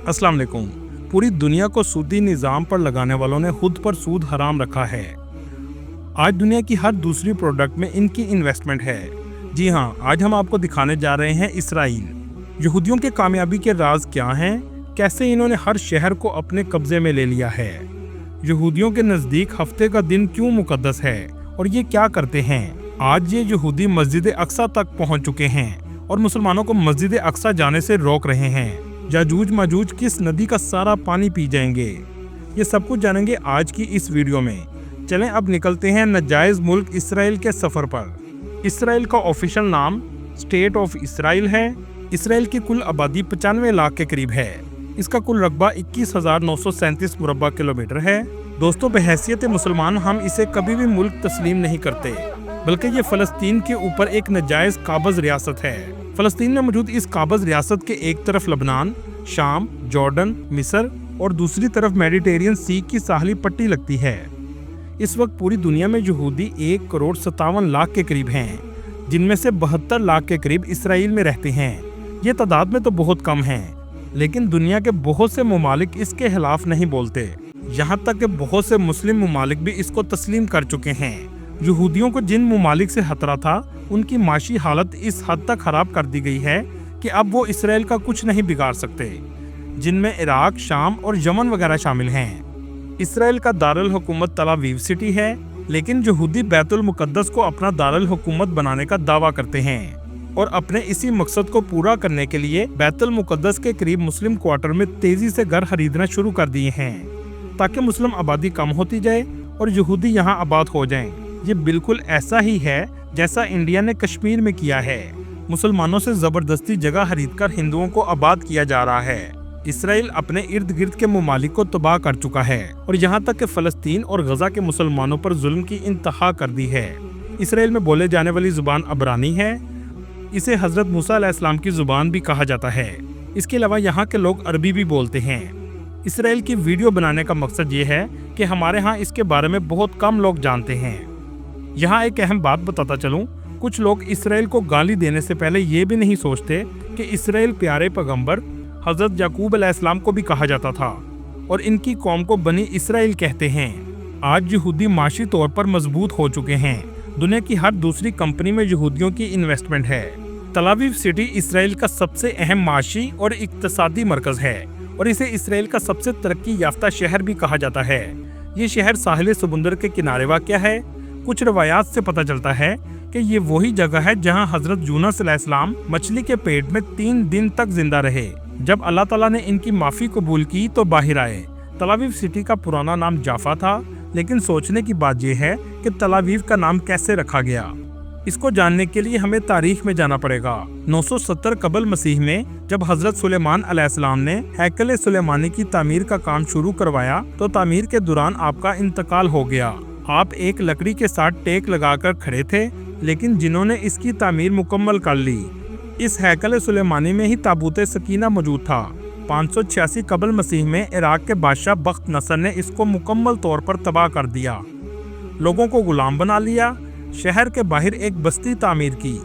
अस्सलाम वालेकुम। पूरी दुनिया को सूदी निज़ाम पर लगाने वालों ने खुद पर सूद हराम रखा है। आज दुनिया की हर दूसरी प्रोडक्ट में इनकी इन्वेस्टमेंट है। जी हाँ, आज हम आपको दिखाने जा रहे हैं इसराइल। यहूदियों के कामयाबी के राज क्या हैं? कैसे इन्होंने हर शहर को अपने कब्जे में ले लिया है? यहूदियों के नज़दीक हफ्ते का दिन क्यों मुकद्दस है और ये क्या करते हैं? आज ये यहूदी मस्जिद अक्सा तक पहुंच चुके हैं और मुसलमानों को मस्जिद अक्सा जाने से रोक रहे हैं। याजूज माजूज किस नदी का सारा पानी पी जाएंगे? ये सब कुछ जानेंगे आज की इस वीडियो में। चलें अब निकलते हैं नाजायज मुल्क इसराइल के सफर पर। इसराइल का ऑफिशियल नाम स्टेट ऑफ इसराइल है। इसराइल की कुल आबादी 95 लाख के करीब है। इसका कुल रकबा 21,937 मुरब्बा किलोमीटर है। दोस्तों, बहैसियत मुसलमान हम इसे कभी भी मुल्क तस्लीम नहीं करते, बल्कि ये फ़लस्तीन के ऊपर एक नाजायज काबज़ रियासत है। फ़लस्तीन में मौजूद इस काबज़ रियासत के एक तरफ लबनान, शाम, जॉर्डन, मिस्र और दूसरी तरफ मेडिटेरियन सी की साहली पट्टी लगती है। इस वक्त पूरी दुनिया में यहूदी 1,57,00,000 के करीब हैं, जिनमें से 72 लाख के करीब इसराइल में रहते हैं। ये तादाद में तो बहुत कम हैं, लेकिन दुनिया के बहुत से ममालिक इसके खिलाफ नहीं बोलते। यहाँ तक कि बहुत से मुस्लिम ममालिक भी इसको तस्लीम कर चुके हैं। यहूदियों को जिन ममालिक से खतरा था, उनकी माशी हालत इस हद तक खराब कर दी गई है कि अब वो इसराइल का कुछ नहीं बिगाड़ सकते, जिनमें इराक, शाम और यमन वगैरह शामिल हैं। इसराइल का दारुल हुकूमत तल अवीव सिटी है, लेकिन यहूदी बैतुल मुकद्दस को अपना दारुल हुकूमत बनाने का दावा करते हैं और अपने इसी मकसद को पूरा करने के लिए बैतुल मुकद्दस के करीब मुस्लिम क्वार्टर में तेजी से घर खरीदना शुरू कर दिए हैं, ताकि मुस्लिम आबादी कम होती जाए और यहूदी यहाँ आबाद हो जाएं। ये बिल्कुल ऐसा ही है जैसा इंडिया ने कश्मीर में किया है। मुसलमानों से जबरदस्ती जगह खरीदकर हिंदुओं को आबाद किया जा रहा है। इसराइल अपने इर्द गिर्द के ममालिक को तबाह कर चुका है और यहाँ तक कि फ़लस्तीन और गजा के मुसलमानों पर जुल्म की इंतहा कर दी है। इसराइल में बोले जाने वाली जुबान अबरानी है। इसे हज़रत मूसा अलैहिस्सलाम की जुबान भी कहा जाता है। इसके अलावा यहाँ के लोग अरबी भी बोलते हैं। इसराइल की वीडियो बनाने का मकसद ये है कि हमारे यहाँ इसके बारे में बहुत कम लोग जानते हैं। यहाँ एक अहम बात बताता चलूँ, कुछ लोग इसराइल को गाली देने से पहले ये भी नहीं सोचते कि इसराइल प्यारे पैगंबर हज़रत याकूब अलैहिस्सलाम को भी कहा जाता था और इनकी कौम को बनी इसराइल कहते हैं। आज यहूदी माशी तौर पर मजबूत हो चुके हैं। दुनिया की हर दूसरी कंपनी में यहूदियों की इन्वेस्टमेंट है। तल अवीव सिटी इसराइल का सबसे अहम माशी और इक्तसादी मरकज है और इसे इसराइल का सबसे तरक्की याफ्ता शहर भी कहा जाता है। ये शहर साहिल समुंदर के किनारे वाक़या है। कुछ रवायात से पता चलता है कि ये वही जगह है जहां हजरत यूनुस अलैहिस्सलाम मछली के पेट में 3 दिन तक जिंदा रहे। जब अल्लाह ताला ने इनकी माफ़ी कबूल की तो बाहर आए। तल अवीव सिटी का पुराना नाम जाफा था, लेकिन सोचने की बात यह है कि तल अवीव का नाम कैसे रखा गया। इसको जानने के लिए हमें तारीख में जाना पड़ेगा। 970 कबल मसीह में जब हजरत सुलेमान अलैहिस्सलाम ने हैकल सुलेमानी की तामीर का काम शुरू करवाया तो तामीर के दौरान आपका इंतकाल हो गया। आप एक लकड़ी के साथ टेक लगाकर खड़े थे, लेकिन जिन्होंने इसकी तामीर मुकम्मल कर ली। इस हैकल सुलेमानी में ही ताबूत सकीना मौजूद था। 586 कबल मसीह में इराक के बादशाह बख्त नसर ने इसको मुकम्मल तौर पर तबाह कर दिया, लोगों को गुलाम बना लिया। शहर के बाहर एक बस्ती तामीर की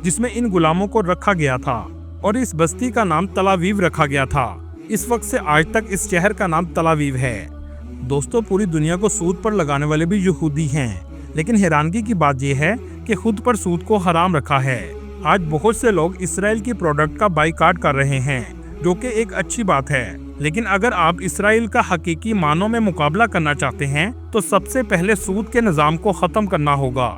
जिसमें इन गुलामों को रखा गया था और इस बस्ती का नाम तल अवीव रखा गया था। इस वक्त से आज तक इस शहर का नाम तल अवीव है। दोस्तों, पूरी दुनिया को सूद पर लगाने वाले भी यहूदी हैं, लेकिन हैरानगी की बात यह है कि खुद पर सूद को हराम रखा है। आज बहुत से लोग इसराइल की प्रोडक्ट का बाइकाट कर रहे हैं, जो कि एक अच्छी बात है। लेकिन अगर आप इसराइल का हकीकी मानों में मुकाबला करना चाहते हैं तो सबसे पहले सूद के निज़ाम को ख़त्म करना होगा।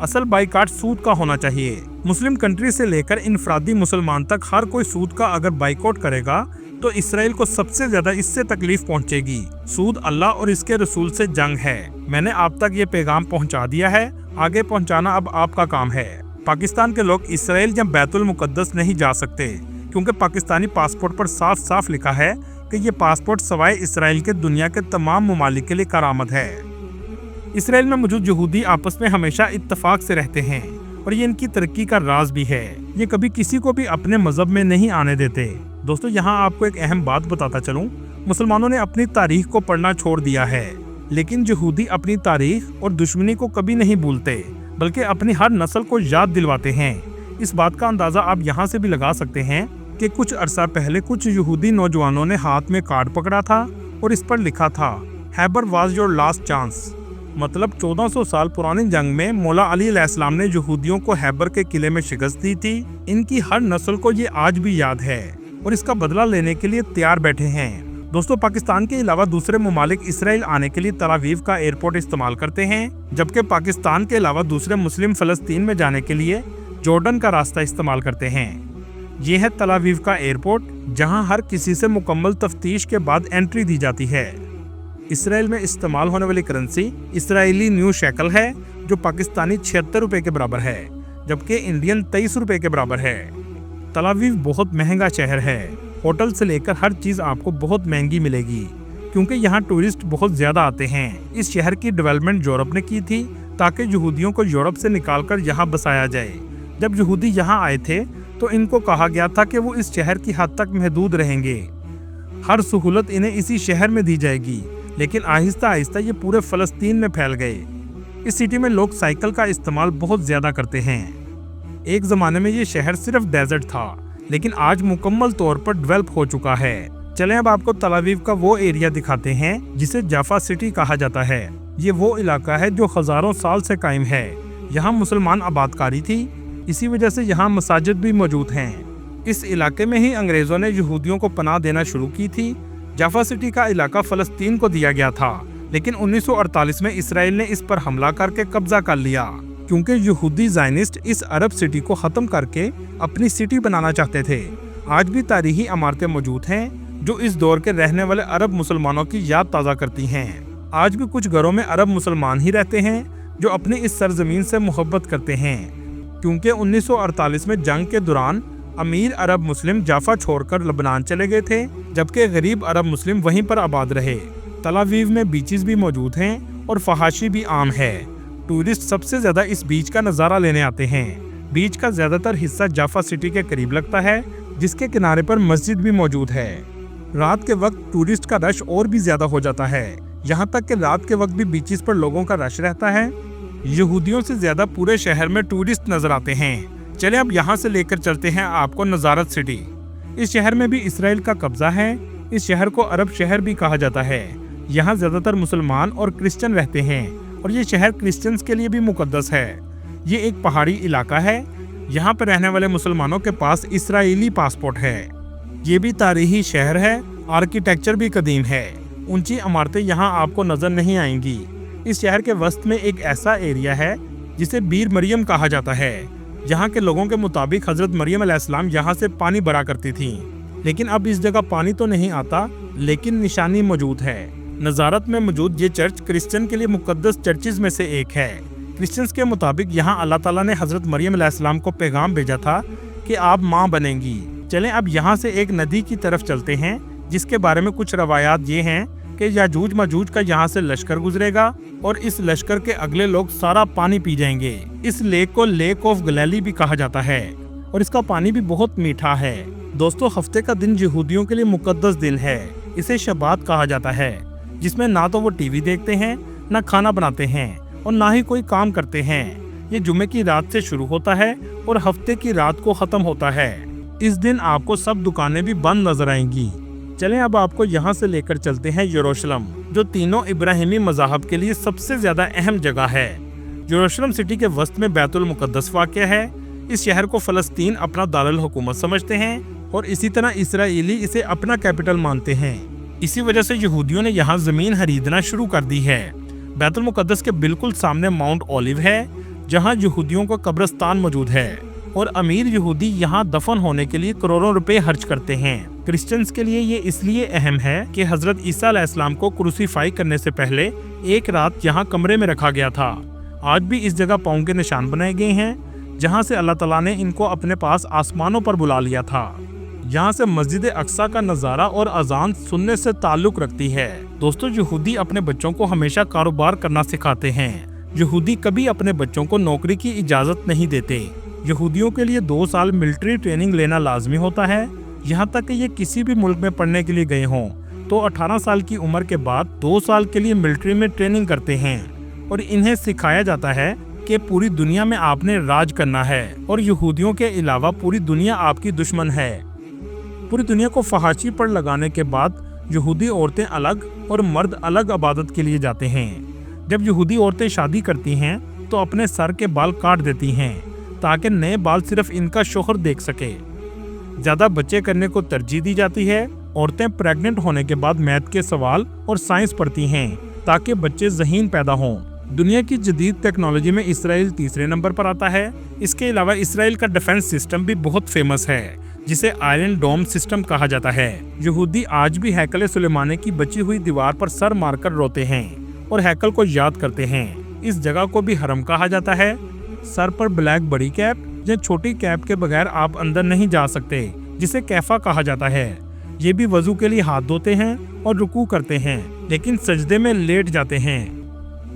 असल बाइकाट सूद का होना चाहिए। मुस्लिम कंट्री से लेकर इनफरादी मुसलमान तक हर कोई सूद का अगर बाइकआउट करेगा तो इसराइल को सबसे ज्यादा इससे तकलीफ पहुंचेगी। सूद अल्लाह और इसके रसूल से जंग है। मैंने आप तक ये पैगाम पहुंचा दिया है, आगे पहुंचाना अब आपका काम है। पाकिस्तान के लोग इसराइल या बैतुल मुकद्दस नहीं जा सकते, क्योंकि पाकिस्तानी पासपोर्ट पर साफ साफ लिखा है कि ये पासपोर्ट सवाए इसराइल के दुनिया के तमाम ममालिक के लिए करामत है। इसराइल में मौजूद यहूदी आपस में हमेशा इत्तफाक से रहते हैं और ये इनकी तरक्की का राज भी है। ये कभी किसी को भी अपने मजहब में नहीं आने देते। दोस्तों, यहाँ आपको एक अहम बात बताता चलूं, मुसलमानों ने अपनी तारीख को पढ़ना छोड़ दिया है, लेकिन यहूदी अपनी तारीख और दुश्मनी को कभी नहीं भूलते, बल्कि अपनी हर नस्ल को याद दिलवाते हैं। इस बात का अंदाजा आप यहाँ से भी लगा सकते हैं कि कुछ अरसा पहले कुछ यहूदी नौजवानों ने हाथ में कार्ड पकड़ा था और इस पर लिखा था Haber was your last chance. मतलब 1400 साल पुरानी जंग में मौला अली अलैहिस्सलाम ने यहूदियों को हैबर के किले में शिकस्त दी थी। इनकी हर नस्ल को ये आज भी याद है और इसका बदला लेने के लिए तैयार बैठे हैं। दोस्तों, पाकिस्तान के अलावा दूसरे ममालिक इसराइल आने के लिए तल अवीव का एयरपोर्ट इस्तेमाल करते हैं, जबकि पाकिस्तान के अलावा दूसरे मुस्लिम फलस्तीन में जाने के लिए जॉर्डन का रास्ता इस्तेमाल करते हैं। ये है तल अवीव का एयरपोर्ट, जहां हर किसी से मुकम्मल तफ्तीश के बाद एंट्री दी जाती है। इसराइल में इस्तेमाल होने वाली करेंसी इसराइली न्यू शेकल है, जो पाकिस्तानी 76 रुपए के बराबर है, जबकि इंडियन 23 रुपए के बराबर है। तल अवीव बहुत महंगा शहर है। होटल से लेकर हर चीज आपको बहुत महंगी मिलेगी, क्योंकि यहाँ टूरिस्ट बहुत ज्यादा आते हैं। इस शहर की डेवलपमेंट यूरोप ने की थी ताकि यहूदियों को यूरोप से निकालकर यहाँ बसाया जाए। जब यहूदी यहाँ आए थे तो इनको कहा गया था कि वो इस शहर की हद तक महदूद रहेंगे, हर सहूलत इन्हें इसी शहर में दी जाएगी। लेकिन आहिस्ता आहिस्ता ये पूरे फलस्तीन में फैल गए। इस सिटी में लोग साइकिल का इस्तेमाल बहुत ज्यादा करते हैं। एक जमाने में ये शहर सिर्फ डेजर्ट था, लेकिन आज मुकम्मल तौर पर डेवलप हो चुका है। चलें अब आपको तल अवीव का वो एरिया दिखाते हैं जिसे जाफा सिटी कहा जाता है। ये वो इलाका है जो हजारों साल से कायम है। यहाँ मुसलमान आबादकारी थी, इसी वजह से यहाँ मसाजिद भी मौजूद हैं। इस इलाके में ही अंग्रेजों ने यहूदियों को पनाह देना शुरू की थी। जाफा सिटी का इलाका फलस्तीन को दिया गया था, लेकिन 1948 में इसराइल ने इस पर हमला करके कब्जा कर लिया, क्योंकि यहूदी ज़ायनिस्ट इस अरब सिटी को ख़त्म करके अपनी सिटी बनाना चाहते थे। आज भी तारीखी इमारतें मौजूद हैं जो इस दौर के रहने वाले अरब मुसलमानों की याद ताज़ा करती हैं। आज भी कुछ घरों में अरब मुसलमान ही रहते हैं जो अपनी इस सरजमीन से मोहब्बत करते हैं, क्योंकि 1948 में जंग के दौरान अमीर अरब मुस्लिम जाफा छोड़कर लबनान चले गए थे, जबकि गरीब अरब मुस्लिम वहीं पर आबाद रहे। तल अवीव में बीचेस भी मौजूद हैं और फहाशी भी आम है। टूरिस्ट सबसे ज्यादा इस बीच का नज़ारा लेने आते हैं। बीच का ज्यादातर हिस्सा जाफा सिटी के करीब लगता है, जिसके किनारे पर मस्जिद भी मौजूद है। रात के वक्त टूरिस्ट का रश और भी ज्यादा हो जाता है, यहाँ तक कि रात के वक्त भी बीचेस पर लोगों का रश रहता है। यहूदियों से ज्यादा पूरे शहर में टूरिस्ट नजर आते हैं। चले अब यहाँ से लेकर चलते हैं आपको नजारत सिटी। इस शहर में भी इसराइल का कब्जा है। इस शहर को अरब शहर भी कहा जाता है। यहाँ ज्यादातर मुसलमान और क्रिश्चियन रहते हैं और ये शहर क्रिश्चियंस के लिए भी मुकद्दस है। ये एक पहाड़ी इलाका है। यहाँ पर रहने वाले मुसलमानों के पास इसराइली पासपोर्ट है। ये भी तारीखी शहर है। आर्किटेक्चर भी कदीम है। ऊंची इमारतें यहाँ आपको नजर नहीं आएंगी। इस शहर के वस्त में एक ऐसा एरिया है जिसे बीर मरियम कहा जाता है। यहाँ के लोगों के मुताबिक हजरत मरियम अलैहिस्सलाम यहाँ से पानी भरा करती थी, लेकिन अब इस जगह पानी तो नहीं आता, लेकिन निशानी मौजूद है। नज़ारत में मौजूद ये चर्च क्रिश्चियन के लिए मुकद्दस चर्चेज में से एक है। क्रिश्चियंस के मुताबिक यहाँ अल्लाह ताला ने हजरत मरियम अलैहिस्सलाम को पैगाम भेजा था कि आप माँ बनेंगी। चलें अब यहाँ से एक नदी की तरफ चलते हैं, जिसके बारे में कुछ रवायात ये हैं कि याजूज माजूज का यहाँ से लश्कर गुजरेगा और इस लश्कर के अगले लोग सारा पानी पी जाएंगे। इस लेक को लेक ऑफ गलीली भी कहा जाता है और इसका पानी भी बहुत मीठा है। दोस्तों, हफ्ते का दिन यहूदियों के लिए मुकद्दस दिन है। इसे शबात कहा जाता है, जिसमें ना तो वो टीवी देखते हैं, ना खाना बनाते हैं और ना ही कोई काम करते हैं। ये जुमे की रात से शुरू होता है और हफ्ते की रात को खत्म होता है। इस दिन आपको सब दुकानें भी बंद नजर आएंगी। चलें अब आपको यहाँ से लेकर चलते हैं यरूशलेम, जो तीनों इब्राहिमी मज़ाहब के लिए सबसे ज्यादा अहम जगह है। यरूशलेम सिटी के वस्त में बैतुल मुकद्दस वाक़या है। इस शहर को फलस्तीन अपना दारुल हुकूमत समझते हैं और इसी तरह इसराइली इसे अपना कैपिटल मानते हैं। इसी वजह से यहूदियों ने यहाँ जमीन खरीदना शुरू कर दी है। बैतुल मुकद्दस के बिल्कुल सामने माउंट ओलिव है, जहाँ यहूदियों का कब्रिस्तान मौजूद है और अमीर यहूदी यहाँ दफन होने के लिए करोड़ों रुपए खर्च करते हैं। क्रिश्चियंस के लिए ये इसलिए अहम है कि हजरत ईसा अलैहिस्सलाम को क्रूसीफाई करने से पहले एक रात यहाँ कमरे में रखा गया था। आज भी इस जगह पाँव के निशान बनाए गए हैं, जहाँ से अल्लाह ताला ने इनको अपने पास आसमानों पर बुला लिया था। यहाँ से मस्जिद अक्सा का नज़ारा और अजान सुनने से ताल्लुक रखती है। दोस्तों, यहूदी अपने बच्चों को हमेशा कारोबार करना सिखाते हैं। यहूदी कभी अपने बच्चों को नौकरी की इजाज़त नहीं देते। यहूदियों के लिए 2 साल मिलिट्री ट्रेनिंग लेना लाजमी होता है। यहाँ तक कि ये किसी भी मुल्क में पढ़ने के लिए गए हों तो 18 साल की उम्र के बाद 2 साल के लिए मिलिट्री में ट्रेनिंग करते हैं और इन्हें सिखाया जाता है कि पूरी दुनिया में आपने राज करना है और यहूदियों के अलावा पूरी दुनिया आपकी दुश्मन है। पूरी दुनिया को फहाशी पर लगाने के बाद यहूदी औरतें अलग और मर्द अलग इबादत के लिए जाते हैं। जब यहूदी औरतें शादी करती हैं तो अपने सर के बाल काट देती हैं ताकि नए बाल सिर्फ इनका शोहर देख सके। ज्यादा बच्चे करने को तरजीह दी जाती है। औरतें प्रेग्नेंट होने के बाद मैथ के सवाल और साइंस पढ़ती हैं ताकि बच्चे ज़हीन पैदा हों। दुनिया की जदीद टेक्नोलॉजी में इसराइल तीसरे नंबर पर आता है। इसके अलावा इसराइल का डिफेंस सिस्टम भी बहुत फेमस है, जिसे आयरन डोम सिस्टम कहा जाता है। यहूदी आज भी हैकल सुलेमानी की बची हुई दीवार पर सर मारकर रोते हैं और हैकल को याद करते हैं। इस जगह को भी हरम कहा जाता है। सर पर ब्लैक बड़ी कैप या छोटी कैप के बगैर आप अंदर नहीं जा सकते, जिसे कैफा कहा जाता है। ये भी वजू के लिए हाथ धोते हैं और रुकू करते हैं, लेकिन सजदे में लेट जाते हैं।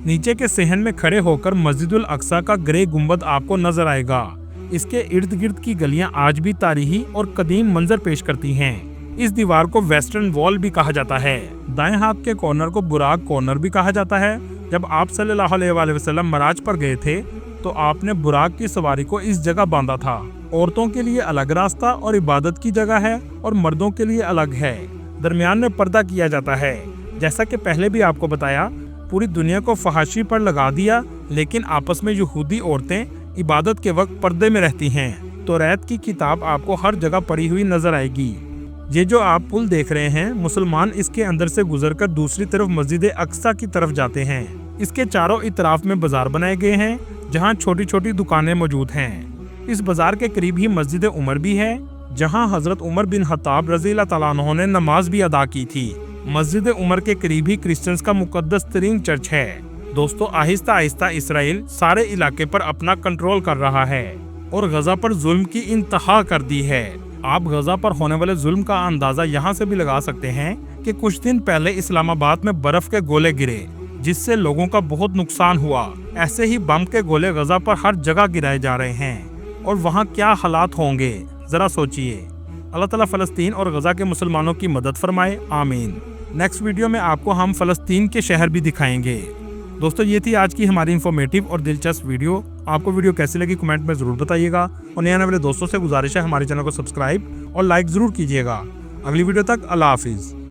नीचे के सहन में खड़े होकर मस्जिदुल अक्सा का ग्रे गुंबद आपको नजर आएगा। इसके इर्द गिर्द की गलियां आज भी तारीखी और कदीम मंजर पेश करती हैं। इस दीवार को वेस्टर्न वॉल भी कहा जाता है। दाएं हाथ के कॉर्नर को बुराक कॉर्नर भी कहा जाता है। जब आप सल्लल्लाहु अलैहि वसल्लम मराज पर गए थे तो आपने बुराक की सवारी को इस जगह बांधा था। औरतों के लिए अलग रास्ता और इबादत की जगह है और मर्दों के लिए अलग है। दरमियान में पर्दा किया जाता है। जैसा कि पहले भी आपको बताया, पूरी दुनिया को फहाशी पर लगा दिया, लेकिन आपस में यहूदी औरतें इबादत के वक्त पर्दे में रहती हैं। तो रैत की किताब आपको हर जगह पड़ी हुई नजर आएगी। ये जो आप पुल देख रहे हैं, मुसलमान इसके अंदर से गुजरकर दूसरी तरफ मस्जिद अक्सा की तरफ जाते हैं। इसके चारों इतराफ में बाजार बनाए गए हैं जहाँ छोटी छोटी दुकानें मौजूद हैं। इस बाजार के करीब ही मस्जिद उमर भी है, जहाँ हजरत उमर बिन खत्ताब रज़ियल्लाहु तआला अन्हु ने नमाज भी अदा की थी। मस्जिद उमर के करीब ही क्रिश्चियंस का मुकद्दस तरीन चर्च है। दोस्तों, आहिस्ता आहिस्ता इसराइल सारे इलाके पर अपना कंट्रोल कर रहा है और गजा पर जुल्म की इंतहा कर दी है। आप गजा पर होने वाले जुल्म का अंदाजा यहाँ से भी लगा सकते हैं कि कुछ दिन पहले इस्लामाबाद में बर्फ के गोले गिरे, जिससे लोगों का बहुत नुकसान हुआ। ऐसे ही बम के गोले गजा पर हर जगह गिराए जा रहे हैं और वहाँ क्या हालात होंगे, जरा सोचिए। अल्लाह ताला फ़लस्तीन और गजा के मुसलमानों की मदद फरमाए, आमीन। नेक्स्ट वीडियो में आपको हम फ़लस्तीन के शहर भी दिखाएंगे। दोस्तों, ये थी आज की हमारी इन्फॉर्मेटिव और दिलचस्प वीडियो। आपको वीडियो कैसी लगी कमेंट में ज़रूर बताइएगा और नए आने वाले दोस्तों से गुजारिश है हमारे चैनल को सब्सक्राइब और लाइक ज़रूर कीजिएगा। अगली वीडियो तक अल्लाह हाफिज़।